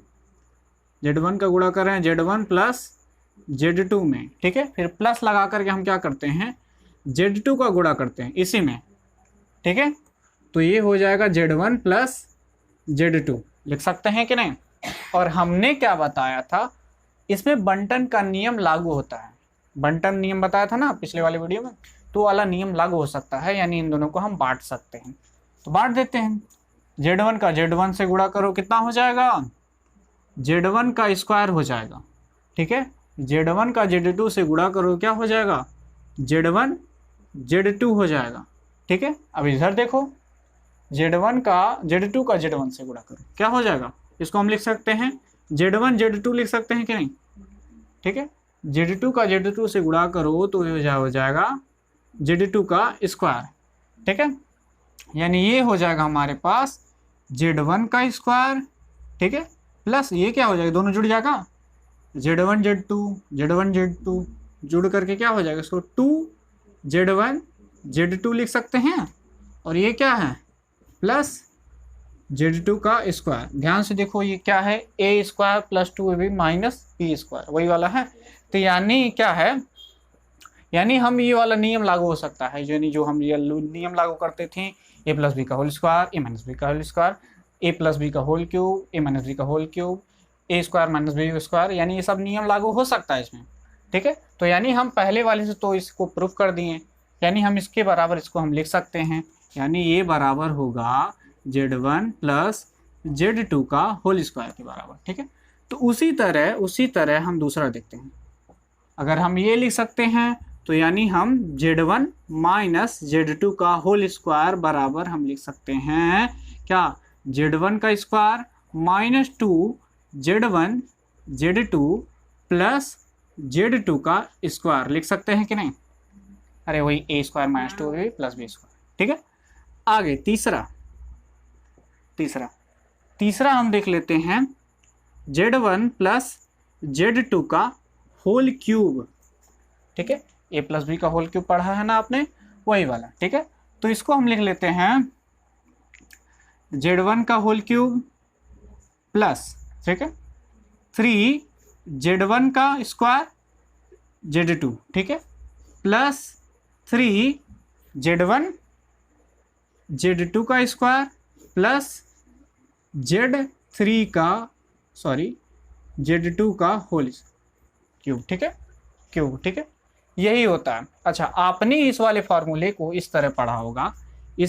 S1: Z1 का गुणा कर रहे हैं Z1 प्लस Z2 में, ठीक है। फिर प्लस लगा करके हम क्या करते हैं, Z2 का गुणा करते हैं इसी में, ठीक है। तो ये हो जाएगा Z1 प्लस Z2 लिख सकते हैं कि नहीं। और हमने क्या बताया था, इसमें बंटन का नियम लागू होता है, बंटन नियम बताया था ना पिछले वाले वीडियो में, तो वाला नियम लागू हो सकता है, यानी इन दोनों को हम बांट सकते हैं। तो बांट देते हैं, Z1 का Z1 से गुणा करो कितना हो जाएगा, Z1 का स्क्वायर हो जाएगा, ठीक है। Z1 का Z2 से गुणा करो क्या हो जाएगा, Z1 Z2 हो जाएगा, ठीक है। अब इधर देखो, Z2 का Z1 से गुणा करो क्या हो जाएगा, इसको हम लिख सकते हैं Z1 Z2 लिख सकते हैं कि नहीं, ठीक है। Z2 का Z2 से गुणा करो तो ये हो जाएगा Z2 का स्क्वायर, ठीक है। यानी ये हो जाएगा हमारे पास Z1 का स्क्वायर, ठीक है, प्लस ये क्या हो जाएगा, दोनों जुड़ जाएगा Z1 Z2 जुड़ करके क्या हो जाएगा, इसको 2Z1 Z2 लिख सकते हैं, और ये क्या है प्लस Z2 का स्क्वायर। ध्यान से देखो ये क्या है, a square plus 2ab minus b square, वही वाला है। तो यानी क्या है, यानी हम ये वाला नियम लागू हो सकता है, यानी जो हम ये नियम लागू करते थे a प्लस बी का whole square, a minus B का whole square, a plus B का whole cube, a minus B का whole cube, a square minus B square, यानी ये सब नियम लागू हो सकता है इसमें, ठीक है। तो यानी हम पहले वाले से तो इसको प्रूफ कर दिए, यानी हम इसके बराबर इसको हम लिख सकते हैं, यानी ये बराबर होगा Z1 प्लस Z2 का होल स्क्वायर के बराबर, ठीक है। तो उसी तरह हम दूसरा देखते हैं। अगर हम ये लिख सकते हैं तो यानी हम Z1 माइनस Z2 का होल स्क्वायर बराबर हम लिख सकते हैं क्या, Z1 का square minus 2Z1 Z2 plus Z2 का स्क्वायर लिख सकते हैं कि नहीं, अरे वही a square minus 2ab plus b square, ठीक है। आगे तीसरा हम देख लेते हैं Z1 प्लस Z2 का होल क्यूब, ठीक है। a प्लस बी का होल क्यूब पढ़ा है ना आपने, वही वाला, ठीक है। तो इसको हम लिख लेते हैं Z1 का होल क्यूब प्लस, ठीक है, 3Z1 का स्क्वायर Z2, ठीक है, प्लस 3Z1 Z2 का स्क्वायर प्लस Z2 का होल क्यूब, ठीक है, ठीक है, यही होता है। अच्छा, आपने इस वाले फार्मूले को इस तरह पढ़ा होगा, a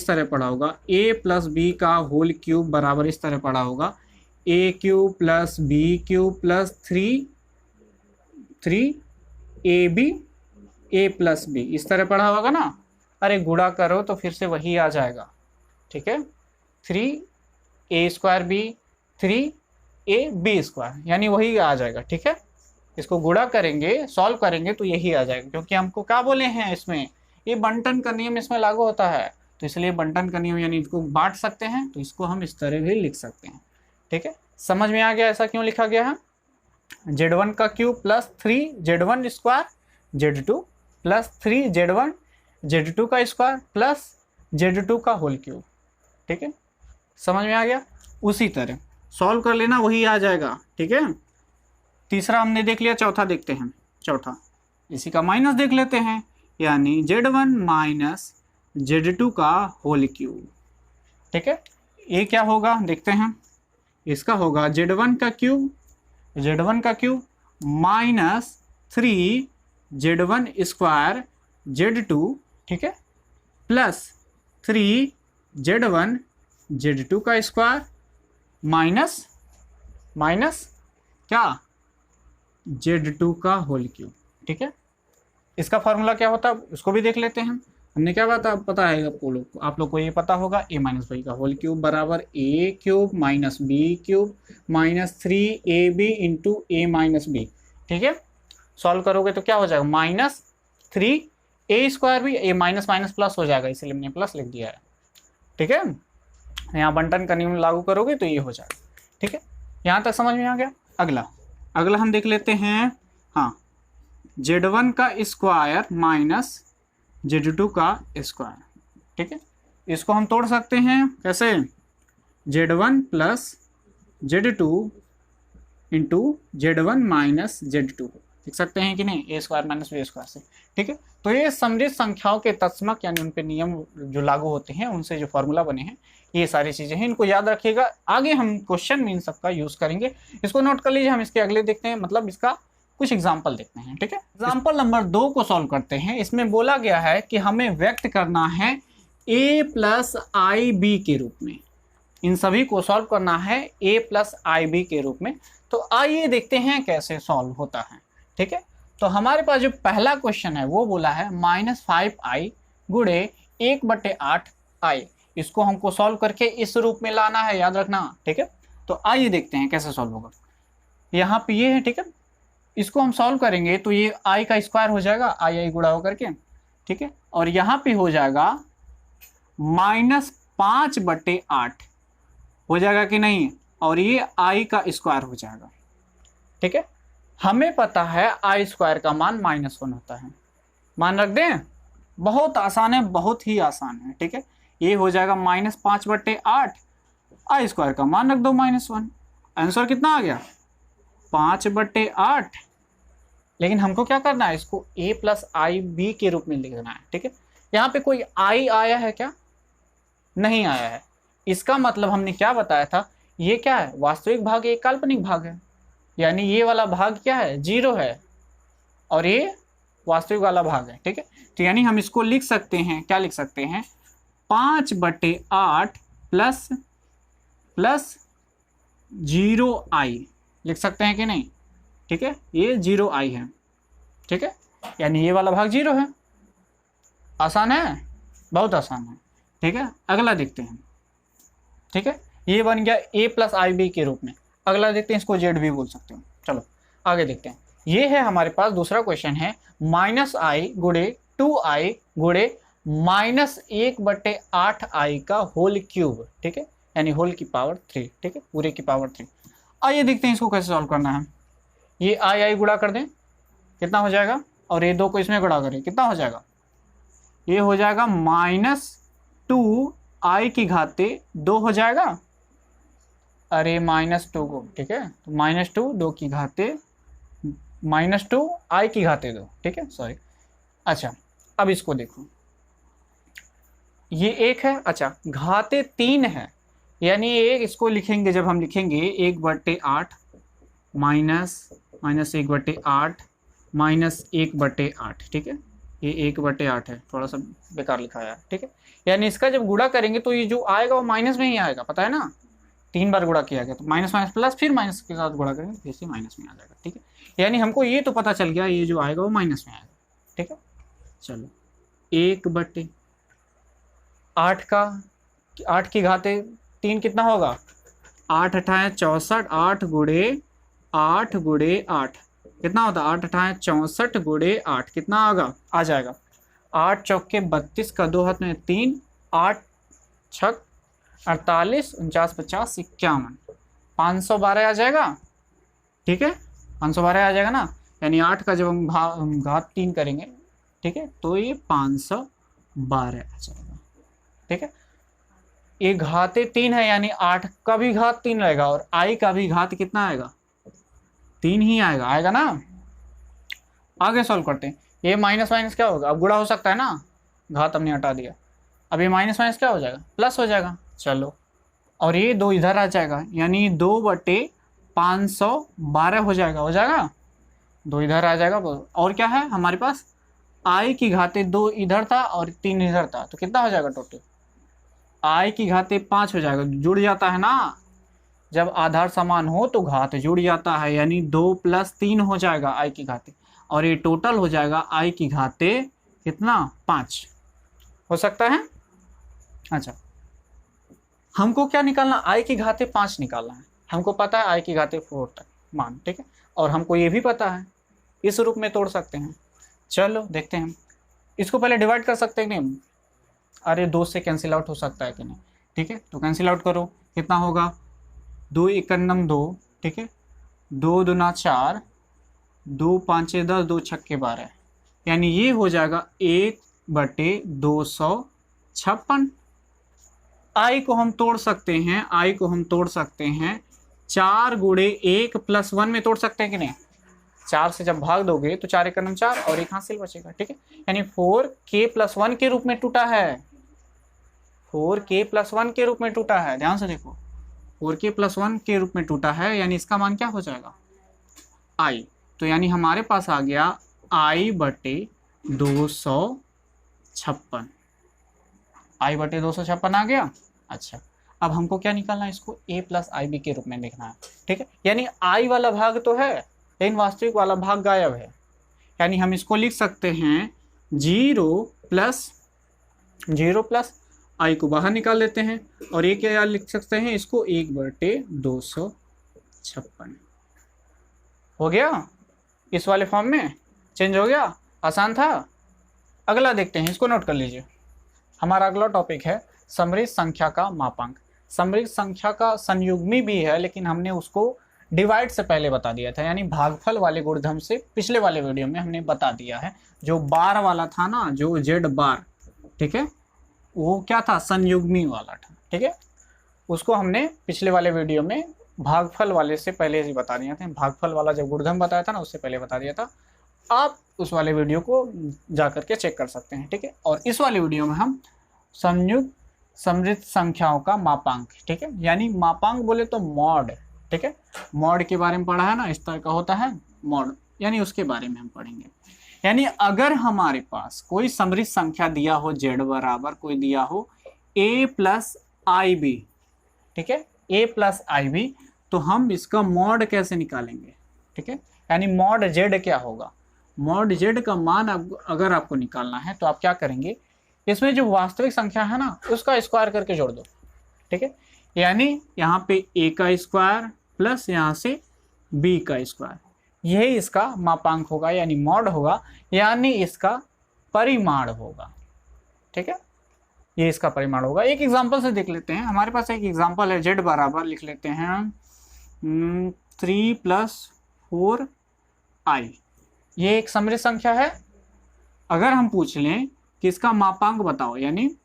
S1: प्लस बी का होल क्यूब बराबर इस तरह पढ़ा होगा a cube plus b cube plus 3ab a plus B, इस तरह पढ़ा होगा ना। अरे गुणा करो तो फिर से वही आ जाएगा, ठीक है, 3a square b 3ab square, यानी वही आ जाएगा, ठीक है। इसको गुणा करेंगे, सॉल्व करेंगे तो यही आ जाएगा, क्योंकि हमको क्या बोले हैं इसमें, ये बंटन का नियम इसमें लागू होता है, तो इसलिए बंटन का नियम यानी इसको बांट सकते हैं, तो इसको हम इस तरह भी लिख सकते हैं, ठीक है। समझ में आ गया ऐसा क्यों लिखा गया है, Z1 का cube plus 3Z1 square Z2 plus 3Z1 Z2 का स्क्वायर प्लस Z2 का होल क्यूब, ठीक है, समझ में आ गया। उसी तरह सॉल्व कर लेना, वही आ जाएगा, ठीक है। तीसरा हमने देख लिया, चौथा देखते हैं। चौथा इसी का माइनस देख लेते हैं, यानी Z1 माइनस Z2 का होल क्यूब, ठीक है। ये क्या होगा देखते हैं, इसका होगा Z1 का cube minus 3Z1 square Z2, ठीक है, प्लस 3Z1 Z2 का स्क्वायर माइनस क्या Z2 का होल क्यूब, ठीक है। इसका फॉर्मूला क्या होता है उसको भी देख लेते हैं। हमने क्या पता है आप लोग को ये पता होगा, a माइनस बी का होल क्यूब बराबर a cube minus B cube minus 3ab into a minus B, ठीक है। सॉल्व करोगे तो क्या हो जाएगा, माइनस 3a स्क्वायर भी a माइनस माइनस प्लस हो जाएगा, इसलिए हमने प्लस लिख दिया है, ठीक है। यहाँ बंटन का नियम लागू करोगे तो ये हो जाएगा, ठीक है। यहाँ तक समझ में आ गया। अगला हम देख लेते हैं, हाँ, Z1 का स्क्वायर माइनस Z2 का स्क्वायर, ठीक है। इसको हम तोड़ सकते हैं कैसे, Z1 plus Z2 into Z1 minus Z2 लिख सकते हैं कि नहीं, a square minus B square से, ठीक है। तो ये समृद्ध संख्याओं के तत्समक यानी उन पे नियम जो लागू होते हैं, उनसे जो फॉर्मूला बने हैं, ये सारी चीजें हैं, इनको याद रखिएगा। आगे हम क्वेश्चन में इन सबका यूज करेंगे, इसको नोट कर लीजिए। हम इसके अगले देखते हैं, मतलब इसका कुछ एग्जाम्पल देखते हैं, ठीक है। एग्जाम्पल नंबर 2 को सॉल्व करते हैं। इसमें बोला गया है कि हमें व्यक्त करना है a प्लस आई बी के रूप में, इन सभी को सॉल्व करना है a प्लस आई बी के रूप में। तो आइए देखते हैं कैसे सॉल्व होता है, ठीक है। तो हमारे पास जो पहला क्वेश्चन है वो बोला है -5i गुणे 1/8i, इसको हमको सॉल्व करके इस रूप में लाना है, याद रखना, ठीक है। तो आइए देखते हैं कैसे सॉल्व होगा। यहाँ पे ये है, ठीक है, इसको हम सॉल्व करेंगे तो ये आई का स्क्वायर हो जाएगा, आई आई गुणा होकर के, ठीक है, और यहाँ पे हो जाएगा -5/8 हो जाएगा कि नहीं, और ये आई का स्क्वायर हो जाएगा, ठीक है। हमें पता है आई स्क्वायर का मान -1 होता है, मान रख दें, बहुत आसान है, बहुत ही आसान है, ठीक है। ये हो जाएगा -5/8, आई स्क्वायर का मान रख दो -1, आंसर कितना आ गया 5/8। लेकिन हमको क्या करना है, इसको a + IB के रूप में लिखना है, ठीक है। यहाँ पे कोई i आया है क्या, नहीं आया है, इसका मतलब हमने क्या बताया था, ये क्या है, वास्तविक भाग एक काल्पनिक भाग है, यानी ये वाला भाग क्या है 0 है और ये वास्तविक वाला भाग है, ठीक है। तो यानी हम इसको लिख सकते हैं, क्या लिख सकते हैं, 5/8 प्लस 0i लिख सकते हैं कि नहीं, ठीक है, ये 0i है, ठीक है, यानी ये वाला भाग 0 है। आसान है, बहुत आसान है, ठीक है। अगला देखते हैं, ठीक है, ये बन गया a + IB के रूप में। अगला देखते हैं, इसको जेड भी बोल सकते हो। चलो आगे देखते हैं, ये है हमारे पास दूसरा क्वेश्चन है, -i गुणे 2i गुणे -1/8i का होल क्यूब, ठीक है, यानी होल की पावर 3, ठीक है, पूरे की पावर 3। आइए देखते हैं इसको कैसे सॉल्व करना है। ये आई गुणा कर दें, कितना हो जाएगा, और ये 2 को इसमें गुणा करें, कितना हो जाएगा, ये हो जाएगा -2i की घाते 2 हो जाएगा, अरे -2 को, ठीक है, तो -2 2 की घाते -2i की घाते 2, ठीक है, सॉरी। अच्छा अब इसको देखो, ये 1 है, अच्छा घाते 3 है, यानी ये इसको लिखेंगे, जब हम लिखेंगे 1/8 -1/8 -1/8, ठीक है, ये 1/8 है, थोड़ा सा बेकार लिखा है, ठीक है। यानी इसका जब गुणा करेंगे तो ये जो आएगा वो माइनस में ही आएगा, पता है ना, 3 बार गुणा किया गया तो माइनस माइनस प्लस, फिर माइनस के साथ गुणा करेंगे फिर से माइनस में आ जाएगा, ठीक है। यानी हमको ये तो पता चल गया ये जो आएगा वो माइनस में आएगा, ठीक है। चलो 8 की घाते 3 कितना होगा, 8 × 8 = 64, 8 गुणे 8 कितना होता है, 8 × 8 = 64 गुणे 8 कितना होगा, आ जाएगा 8 चौके 32 का 2 हाथ में 3, 8 छक 48, 49 50 51, 512 आ जाएगा, ठीक है, 512 आ जाएगा ना, यानी 8 का जब हम घात 3 करेंगे, ठीक है, तो ये 512 आ जाएगा, ठीक है। ये घाते 3 है, यानी 8 का भी घात 3 रहेगा और i का भी घात कितना आएगा, 3 ही आएगा ना। आगे सॉल्व करते हैं, ये माइनस माइनस क्या होगा, अब गुणा हो सकता है ना, घात हमने हटा दिया, अब ये माइनस माइनस क्या हो जाएगा, प्लस हो जाएगा। चलो और ये 2 इधर आ जाएगा, यानी 2/512 हो जाएगा, 2 इधर आ जाएगा। और क्या है हमारे पास, i की घाते 2 इधर था और 3 इधर था, तो कितना हो जाएगा टोटल, i की घाते 5 हो जाएगा, जुड़ जाता है ना, जब आधार समान हो तो घात जुड़ जाता है, यानी 2 + 3 हो जाएगा i की घाते, और ये टोटल हो जाएगा i की घाते कितना 5 हो सकता है। अच्छा हमको क्या निकालना, i की घाते 5 निकालना है, हमको पता है i की घाते 4 तक मान, ठीक है, और हमको ये भी पता है इस रूप में तोड़ सकते हैं। चलो देखते हैं, इसको पहले डिवाइड कर सकते हैं कि नहीं, अरे 2 से कैंसिल आउट हो सकता है कि नहीं, ठीक है, तो कैंसिल आउट करो, कितना होगा, 2 × 1 = 2, ठीक है, 2 × 2 = 4, 2 × 5 = 10, 2 × 6 = 12, यानी ये हो जाएगा 1/256। i को हम तोड़ सकते हैं, 4 × 1 + 1 में तोड़ सकते हैं कि नहीं, 4 से जब भाग दोगे तो 4 × 1 = 4 और एक हासिल बचेगा, ठीक है, यानी 4k + 1 के रूप में टूटा है, 4k + 1 के रूप में टूटा है, ध्यान से देखो 4k + 1 के रूप में टूटा है, यानी इसका मान क्या हो जाएगा i, तो यानी हमारे पास आ गया i/256, i/256 आ गया। अच्छा अब हमको क्या निकालना है, इसको a + IB के रूप में लिखना है, ठीक है, यानी i वाला भाग तो है लेकिन वास्तविक वाला भाग गायब है, यानी हम इसको लिख सकते हैं 0 + आई को बाहर निकाल लेते हैं और ये क्या लिख सकते हैं इसको 1/256 हो गया। इस वाले फॉर्म में चेंज हो गया, आसान था। अगला देखते हैं, इसको नोट कर लीजिए। हमारा अगला टॉपिक है समृद्ध संख्या का मापांक। समृद्ध संख्या का संयुग्मी भी है, लेकिन हमने उसको डिवाइड से पहले बता दिया था, यानी भागफल वाले गुणधर्म से पिछले वाले वीडियो में हमने बता दिया है। जो बार वाला था ना, जो जेड बार, ठीक है, वो क्या था, संयुग्मी वाला था, ठीक है। उसको हमने पिछले वाले वीडियो में भागफल वाले से पहले ही बता दिया था। भागफल वाला जब गुणधर्म बताया था ना, उससे पहले बता दिया था। आप उस वाले वीडियो को जा करके चेक कर सकते हैं, ठीक है। और इस वाले वीडियो में हम संयुक्त समृद्ध संख्याओं का मापांक, ठीक है, यानी मापांक बोले तो मॉड, ठीक है। मॉड के बारे में पढ़ा है ना, इस तरह का होता है मॉड, यानी उसके बारे में हम पढ़ेंगे। यानी अगर हमारे पास कोई समृद्ध संख्या दिया हो जेड बराबर कोई दिया हो a प्लस आई बी, ठीक है, a प्लस आई बी, तो हम इसका मॉड कैसे निकालेंगे, ठीक है। यानी मॉड जेड क्या होगा, मॉड जेड का मान अगर आपको निकालना है तो आप क्या करेंगे, इसमें जो वास्तविक संख्या है ना उसका स्क्वायर करके जोड़ दो, ठीक है। यानी यहाँ पे a का स्क्वायर प्लस यहाँ से b का स्क्वायर, यही इसका मापांक होगा, यानी मॉड होगा, यानी इसका परिमाण होगा, ठीक है। ये इसका परिमाण होगा। एक एग्जांपल से देख लेते हैं। हमारे पास एक एग्जांपल है, z बराबर लिख लेते हैं 3 + 4i। ये एक समृद्ध संख्या है। अगर हम पूछ लें कि इसका मापांक बताओ, यानी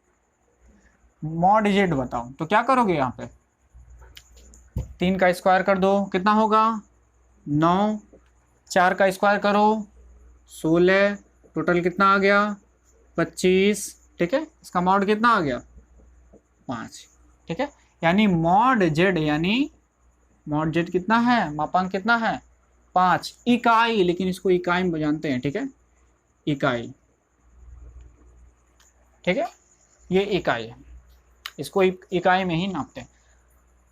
S1: मॉड जेड बताओ, तो क्या करोगे, यहाँ पे 3 का स्क्वायर कर दो, कितना होगा 9, 4 का स्क्वायर करो 16, टोटल कितना आ गया 25, ठीक है। इसका मॉड कितना आ गया 5, ठीक है। यानी मॉड जेड, यानी मॉड जेड कितना है, मापांक कितना है 5 इकाई, लेकिन इसको इकाई में जानते हैं, ठीक है, इकाई, ठीक है, ये इकाई है, इसको इकाई में ही नापते हैं।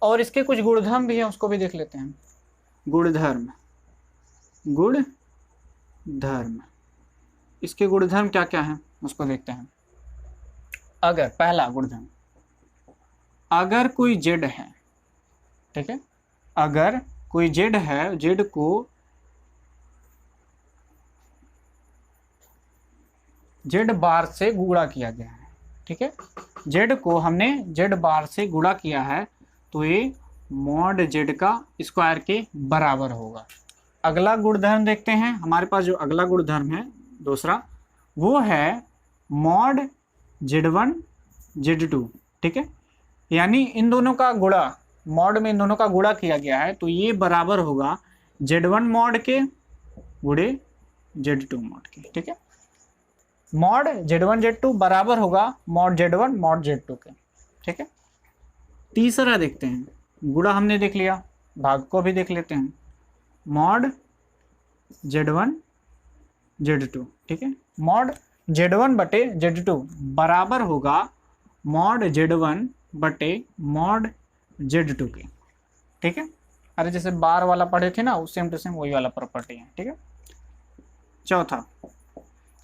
S1: और इसके कुछ गुणधर्म भी हैं, उसको भी देख लेते हैं। गुणधर्म, गुणधर्म, इसके गुणधर्म क्या क्या हैं उसको देखते हैं। अगर पहला गुणधर्म, अगर कोई जेड है, ठीक है, अगर कोई जेड है, जेड को जेड बार से गुणा किया गया है, ठीक है, जेड को हमने जेड बार से गुणा किया है, तो ये मॉड जेड का स्क्वायर के बराबर होगा। अगला गुणधर्म देखते हैं। हमारे पास जो अगला गुणधर्म है दूसरा, वो है मॉड z1 z2, ठीक है। यानी इन दोनों का गुणा, मॉड में इन दोनों का गुणा किया गया है, तो ये बराबर होगा z1 मॉड के गुणे z2 मॉड के, ठीक है। मॉड z1 z2 बराबर होगा मॉड z1 मॉड z2 के, ठीक है। तीसरा देखते हैं, गुणा हमने देख लिया, भाग को भी देख लेते हैं। मॉड z1 z2, ठीक है, मॉड z1 बटे z2 बराबर होगा मॉड z1 बटे मॉड z2 के, ठीक है। अरे जैसे बार वाला पढ़े थे ना, सेम टू सेम वही वाला प्रॉपर्टी है, ठीक है।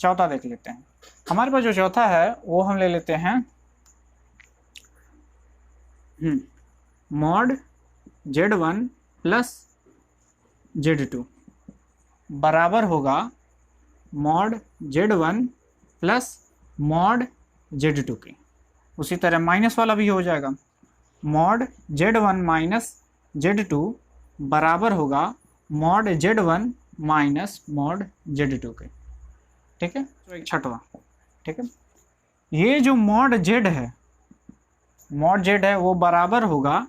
S1: चौथा देख लेते हैं। हमारे पास जो चौथा है वो हम ले लेते हैं मॉड z1 प्लस z2 बराबर होगा mod z1 plus mod z2 के। उसी तरह माइनस वाला भी हो जाएगा, मॉड z1 माइनस z2 बराबर होगा mod z1 minus mod z2 के, ठीक है। तो एक छठवां, ठीक है, ये जो मॉड z है, मॉड z है, वो बराबर होगा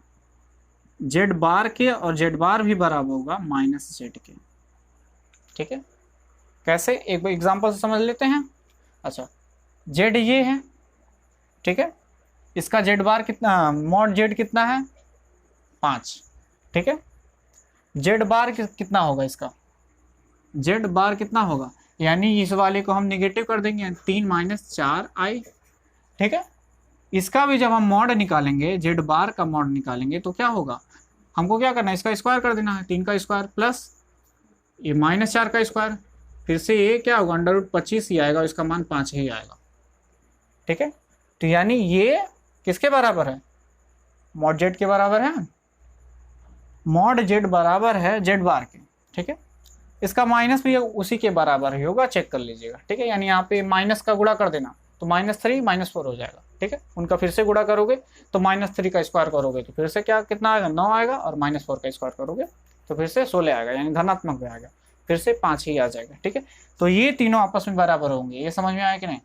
S1: z बार के, और z बार भी बराबर होगा माइनस z के, ठीक है। कैसे, एक एग्जांपल से समझ लेते हैं। अच्छा, z ये है, ठीक है, इसका z बार कितना, मॉड z कितना है 5, ठीक है। z बार कितना होगा, इसका z बार कितना होगा, यानी इस वाले को हम निगेटिव कर देंगे, 3 - 4i, ठीक है। इसका भी जब हम मॉड निकालेंगे, z बार का मॉड निकालेंगे, तो क्या होगा, हमको क्या करना है, इसका स्क्वायर कर देना है, 3 का स्क्वायर प्लस ये -4 का स्क्वायर, फिर से ये क्या होगा √25 ही आएगा, इसका मान 5 ही आएगा, ठीक है। तो यानी ये किसके बराबर है? मॉड जेड के बराबर है। मॉड जेड बराबर है जेड बार के, ठीक है। इसका माइनस भी उसी के बराबर ही होगा, चेक कर लीजिएगा, ठीक है। यानी यहाँ पे माइनस का गुणा कर देना तो -3 -4 हो जाएगा, ठीक है। उनका फिर से गुणा करोगे तो -3 का स्क्वायर करोगे तो फिर से क्या कितना आएगा? 9 आएगा, और -4 का स्क्वायर करोगे तो फिर से 16 आएगा, यानी धनात्मक में आएगा, फिर से 5 ही आ जाएगा, ठीक है। तो ये तीनों आपस में बराबर होंगे, ये समझ में आया कि नहीं?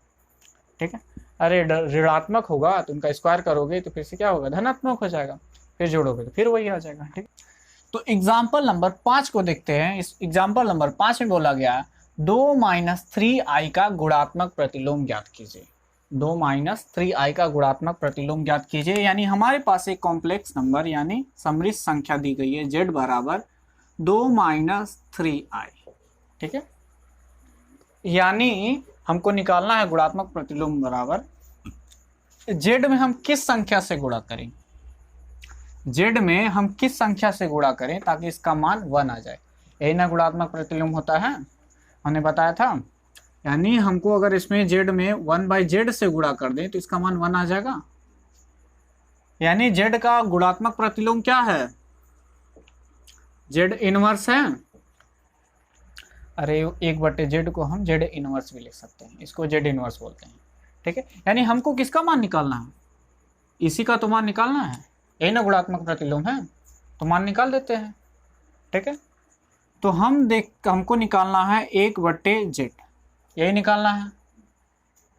S1: ठीक है। अरे ऋणात्मक होगा तो उनका स्क्वायर करोगे तो फिर से क्या होगा? धनात्मक हो जाएगा, फिर जोड़ोगे तो फिर वही आ जाएगा, ठीक। तो एग्जाम्पल नंबर 5 को देखते हैं। इस एग्जाम्पल नंबर 5 में बोला गया 2 - 3i का गुणात्मक प्रतिलोम ज्ञात कीजिए। 2 - 3i का गुणात्मक प्रतिलोम ज्ञात कीजिए। यानी हमारे पास एक कॉम्प्लेक्स नंबर यानी समृद्ध संख्या दी गई है z बराबर 2 - 3i, ठीक है। यानी हमको निकालना है गुणात्मक प्रतिलोम बराबर z में हम किस संख्या से गुणा करें, z में हम किस संख्या से गुणा करें ताकि इसका मान 1 आ जाए। यही ना गुणात्मक प्रतिलोम होता है, हमने बताया था। यानी हमको अगर इसमें z में 1/z से गुणा कर दें तो इसका मान 1 आ जाएगा। यानी z का गुणात्मक प्रतिलोम क्या है? z इनवर्स है। अरे 1/z को हम z इनवर्स भी लिख सकते हैं, इसको z इनवर्स बोलते हैं, ठीक है। यानी हमको किसका मान निकालना है? इसी का तो मान निकालना है, यही ना गुणात्मक प्रतिलोम है, तो मान निकाल देते हैं, ठीक है। तो हमको निकालना है 1/z, यही निकालना है।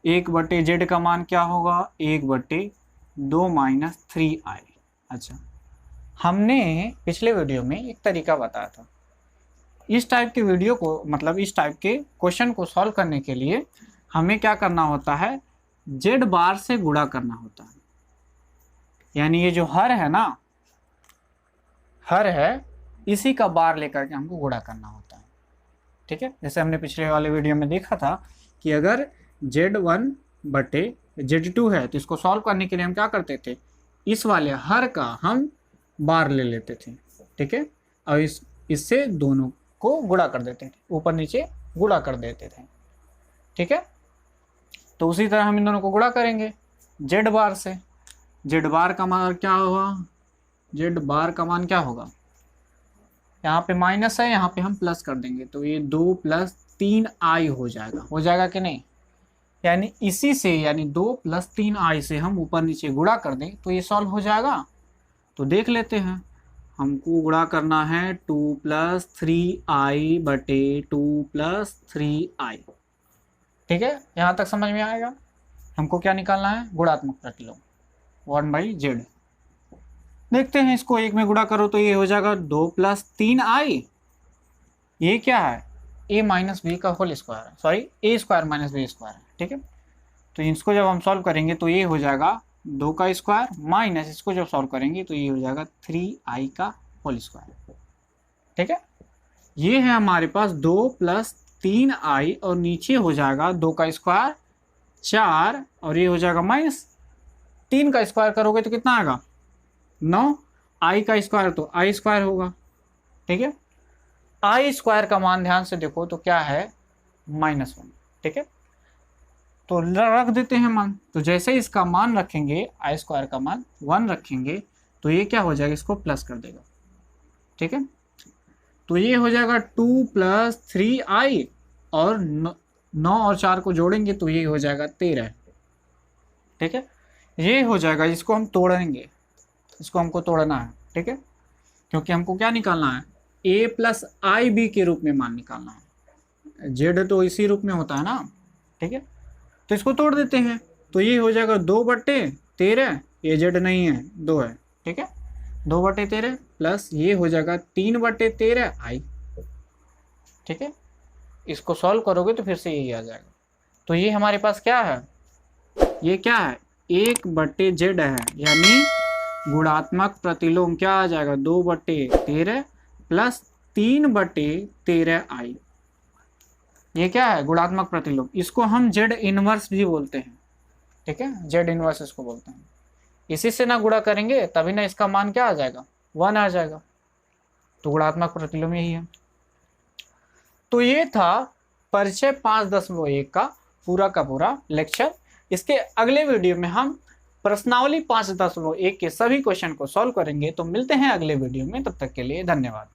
S1: 1/z का मान क्या होगा? 1/2 - 3i। अच्छा, हमने पिछले वीडियो में एक तरीका बताया था। इस टाइप के वीडियो को, मतलब इस टाइप के क्वेश्चन को सॉल्व करने के लिए हमें क्या करना होता है? z बार से गुणा करना होता है। यानी ये जो हर है ना, हर है, इसी का बार लेकर के हमको गुणा करना होता है, ठीक है। जैसे हमने पिछले वाले वीडियो में देखा था कि अगर z1/z2 है तो इसको सॉल्व करने के लिए हम क्या करते थे? इस वाले हर का हम बार ले लेते थे, ठीक है, और इससे दोनों को गुणा कर देते थे, ऊपर नीचे गुणा कर देते थे, ठीक है। तो उसी तरह हम इन दोनों को गुणा करेंगे z बार से। z बार का मान क्या होगा? z बार का मान क्या होगा? यहाँ पे माइनस है, यहाँ पे हम प्लस कर देंगे तो ये 2 + 3i हो जाएगा कि नहीं? यानी इसी से, यानी 2 + 3i से हम ऊपर नीचे गुणा कर दें तो ये सॉल्व हो जाएगा। तो देख लेते हैं, हमको गुणा करना है 2 + 3i/2 + 3i, ठीक है। यहाँ तक समझ में आएगा? हमको क्या निकालना है? गुणात्मक प्रतिलोम 1/z। देखते हैं, इसको एक में गुणा करो तो ये हो जाएगा 2 + 3i। ये क्या है? a - b का होल स्क्वायर है, सॉरी a² - b², ठीक है। तो इसको जब हम सॉल्व करेंगे तो ये हो जाएगा 2 का स्क्वायर माइनस, इसको जब सॉल्व करेंगे तो ये हो जाएगा 3i का होल स्क्वायर, ठीक है। ये है हमारे पास 2 + 3i, और नीचे हो जाएगा 2 का स्क्वायर 4, और ये हो जाएगा -3 का स्क्वायर करोगे तो कितना आएगा? 9। i का स्क्वायर तो i² होगा, ठीक है। i² का मान ध्यान से देखो तो क्या है? -1, ठीक है। तो रख देते हैं मान। तो जैसे इसका मान रखेंगे, i² का मान 1 रखेंगे तो ये क्या हो जाएगा? इसको प्लस कर देगा, ठीक है। तो ये हो जाएगा 2 + 3i, और 9 और 4 को जोड़ेंगे तो ये हो जाएगा 13, ठीक है। ये हो जाएगा, इसको हम तोड़ेंगे, इसको हमको तोड़ना है, ठीक है, क्योंकि हमको क्या निकालना है? a + ib के रूप में मान निकालना है। z तो इसी रूप में होता है ना, ठीक है। तो इसको तोड़ देते हैं तो ये हो जाएगा 2/13, ये z नहीं है, 2 है, ठीक है। 2/13 प्लस ये हो जाएगा 3/13i, ठीक है। इसको सॉल्व करोगे तो फिर से यही आ जाएगा। तो ये हमारे पास क्या है? ये क्या है? 1/z है, यानी गुणात्मक प्रतिलोम क्या आ जाएगा? 2/13 प्लस 3/13i। ये क्या है? गुणात्मक प्रतिलोम। इसको हम z इनवर्स भी बोलते हैं, ठीक है, z इनवर्स इसको बोलते हैं। इसी से ना गुणा करेंगे तभी ना इसका मान क्या आ जाएगा? 1 आ जाएगा। तो गुणात्मक प्रतिलोम यही है। तो ये था परिचय 5.1 का पूरा लेक्चर। इसके अगले वीडियो में हम प्रश्नावली 5.1 के सभी क्वेश्चन को सॉल्व करेंगे। तो मिलते हैं अगले वीडियो में, तब तक के लिए धन्यवाद।